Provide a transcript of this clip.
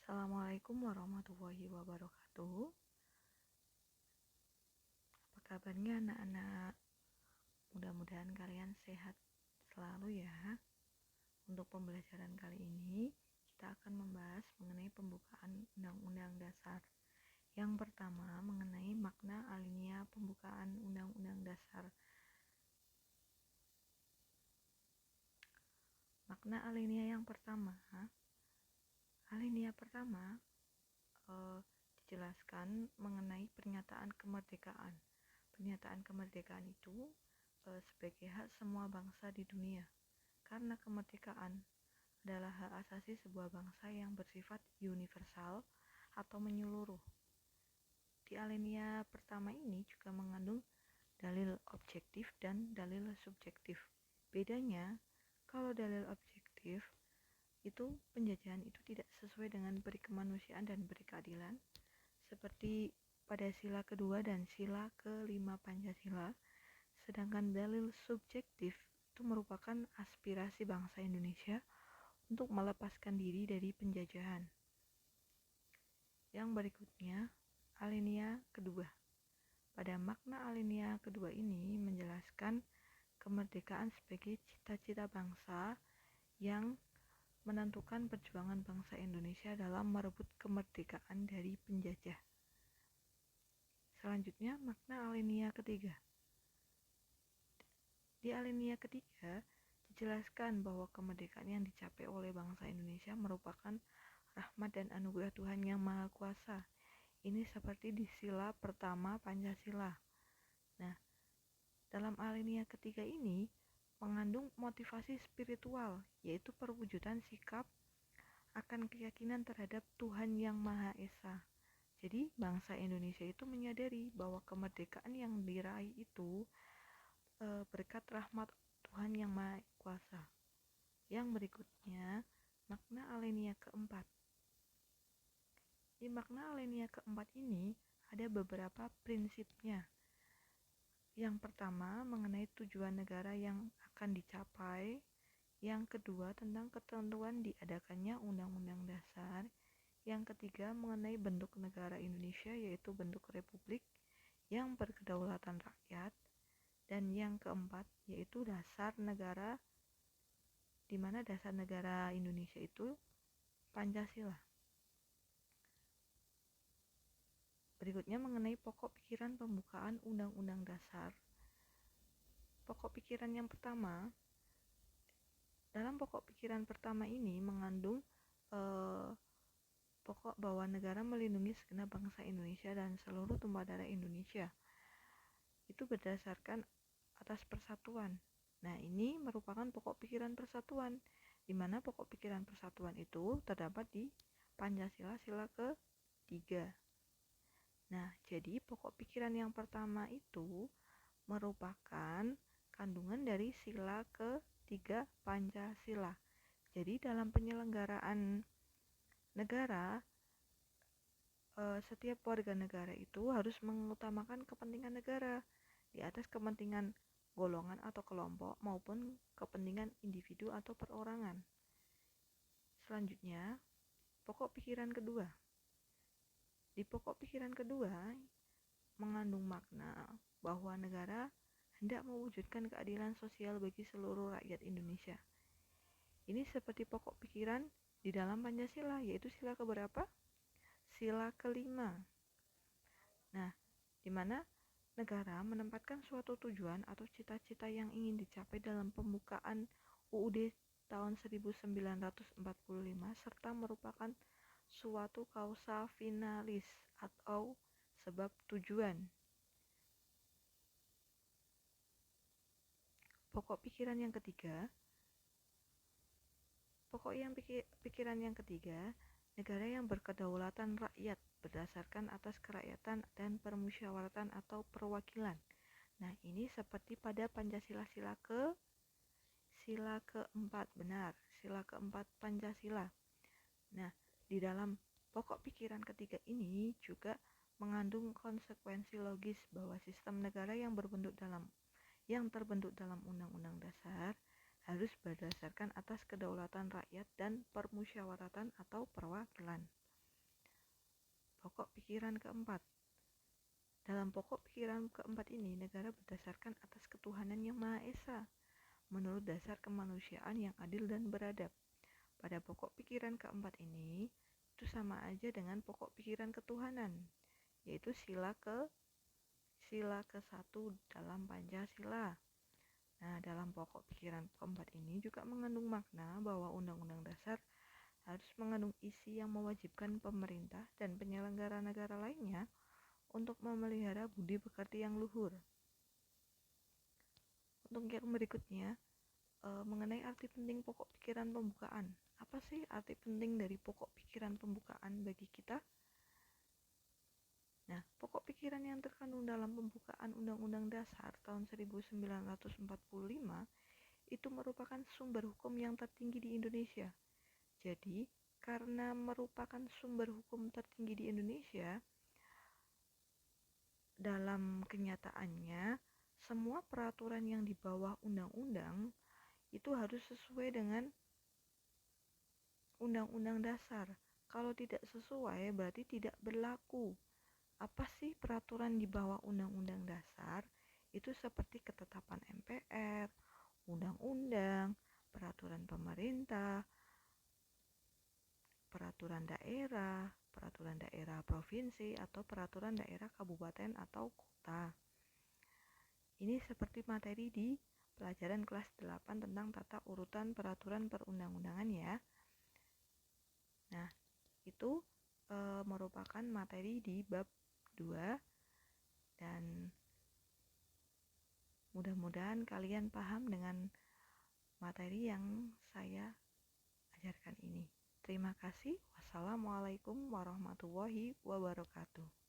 Assalamualaikum warahmatullahi wabarakatuh. Apa kabarnya anak-anak? Mudah-mudahan kalian sehat selalu ya. Untuk pembelajaran kali ini, kita akan membahas mengenai pembukaan Undang-Undang Dasar. Yang pertama, mengenai makna alinea pembukaan Undang-Undang Dasar. Makna alinea yang pertama, dijelaskan mengenai pernyataan kemerdekaan. Pernyataan kemerdekaan itu sebagai hak semua bangsa di dunia, karena kemerdekaan adalah hak asasi sebuah bangsa yang bersifat universal atau menyeluruh. Di alinea pertama ini juga mengandung dalil objektif dan dalil subjektif. Bedanya, kalau dalil objektif itu penjajahan itu tidak sesuai dengan peri kemanusiaan dan peri keadilan, seperti pada sila kedua dan sila kelima Pancasila. Sedangkan dalil subjektif itu merupakan aspirasi bangsa Indonesia untuk melepaskan diri dari penjajahan. Yang berikutnya, alinea kedua. Pada makna alinea kedua ini menjelaskan kemerdekaan sebagai cita-cita bangsa yang menentukan perjuangan bangsa Indonesia dalam merebut kemerdekaan dari penjajah. Selanjutnya, makna alinea ketiga. Di alinea ketiga, dijelaskan bahwa kemerdekaan yang dicapai oleh bangsa Indonesia merupakan rahmat dan anugerah Tuhan Yang Maha Kuasa. Ini seperti di sila pertama Pancasila. Nah, dalam alinea ketiga ini mengandung motivasi spiritual, yaitu perwujudan sikap akan keyakinan terhadap Tuhan Yang Maha Esa. Jadi bangsa Indonesia itu menyadari bahwa kemerdekaan yang diraih itu berkat rahmat Tuhan Yang Maha Kuasa. Yang berikutnya, makna alinea keempat. Di makna alinea keempat ini ada beberapa prinsipnya. Yang pertama, mengenai tujuan negara yang akan dicapai. Yang kedua, tentang ketentuan diadakannya Undang-Undang Dasar. Yang ketiga, mengenai bentuk negara Indonesia, yaitu bentuk republik yang berkedaulatan rakyat. Dan yang keempat, yaitu dasar negara, di mana dasar negara Indonesia itu Pancasila. Berikutnya mengenai pokok pikiran pembukaan Undang-Undang Dasar. Pokok pikiran yang pertama, dalam pokok pikiran pertama ini mengandung pokok bahwa negara melindungi segenap bangsa Indonesia dan seluruh tumpah darah Indonesia. Itu berdasarkan atas persatuan. Nah, ini merupakan pokok pikiran persatuan, di mana pokok pikiran persatuan itu terdapat di Pancasila sila ke-3. Nah, jadi pokok pikiran yang pertama itu merupakan kandungan dari sila ke-3 Pancasila. Jadi dalam penyelenggaraan negara, setiap warga negara itu harus mengutamakan kepentingan negara di atas kepentingan golongan atau kelompok maupun kepentingan individu atau perorangan. Selanjutnya, pokok pikiran kedua. Di pokok pikiran kedua mengandung makna bahwa negara hendak mewujudkan keadilan sosial bagi seluruh rakyat Indonesia. Ini seperti pokok pikiran di dalam Pancasila, yaitu sila keberapa? Sila kelima. Nah, di mana negara menempatkan suatu tujuan atau cita-cita yang ingin dicapai dalam pembukaan UUD tahun 1945 serta merupakan suatu kausa finalis atau sebab tujuan. Pokok pikiran yang ketiga, negara yang berkedaulatan rakyat berdasarkan atas kerakyatan dan permusyawaratan atau perwakilan. Nah, ini seperti pada Pancasila sila keempat, benar, sila keempat Pancasila. Nah, di dalam pokok pikiran ketiga ini juga mengandung konsekuensi logis bahwa sistem negara yang terbentuk dalam Undang-Undang Dasar harus berdasarkan atas kedaulatan rakyat dan permusyawaratan atau perwakilan. pokok pikiran keempat. Dalam pokok pikiran keempat ini, negara berdasarkan atas ketuhanan yang Maha Esa, menurut dasar kemanusiaan yang adil dan beradab. Pada pokok pikiran keempat ini, itu sama aja dengan pokok pikiran ketuhanan, yaitu sila ke-1 dalam Pancasila. Nah, dalam pokok pikiran keempat ini juga mengandung makna bahwa Undang-Undang Dasar harus mengandung isi yang mewajibkan pemerintah dan penyelenggara negara lainnya untuk memelihara budi pekerti yang luhur. Untuk yang berikutnya, mengenai arti penting pokok pikiran pembukaan. Apa sih arti penting dari pokok pikiran pembukaan bagi kita? Nah, pokok pikiran yang terkandung dalam pembukaan Undang-Undang Dasar tahun 1945 itu merupakan sumber hukum yang tertinggi di Indonesia. Jadi, karena merupakan sumber hukum tertinggi di Indonesia, dalam kenyataannya, semua peraturan yang di bawah undang-undang itu harus sesuai dengan Undang-Undang Dasar. Kalau tidak sesuai, berarti tidak berlaku. Apa sih peraturan di bawah Undang-Undang Dasar? Itu seperti ketetapan MPR, undang-undang, peraturan pemerintah, peraturan daerah provinsi, atau peraturan daerah kabupaten atau kota. Ini seperti materi di pelajaran kelas 8 tentang tata urutan peraturan perundang-undangan ya. Nah, itu merupakan materi di bab 2 dan mudah-mudahan kalian paham dengan materi yang saya ajarkan ini. Terima kasih. Wassalamualaikum warahmatullahi wabarakatuh.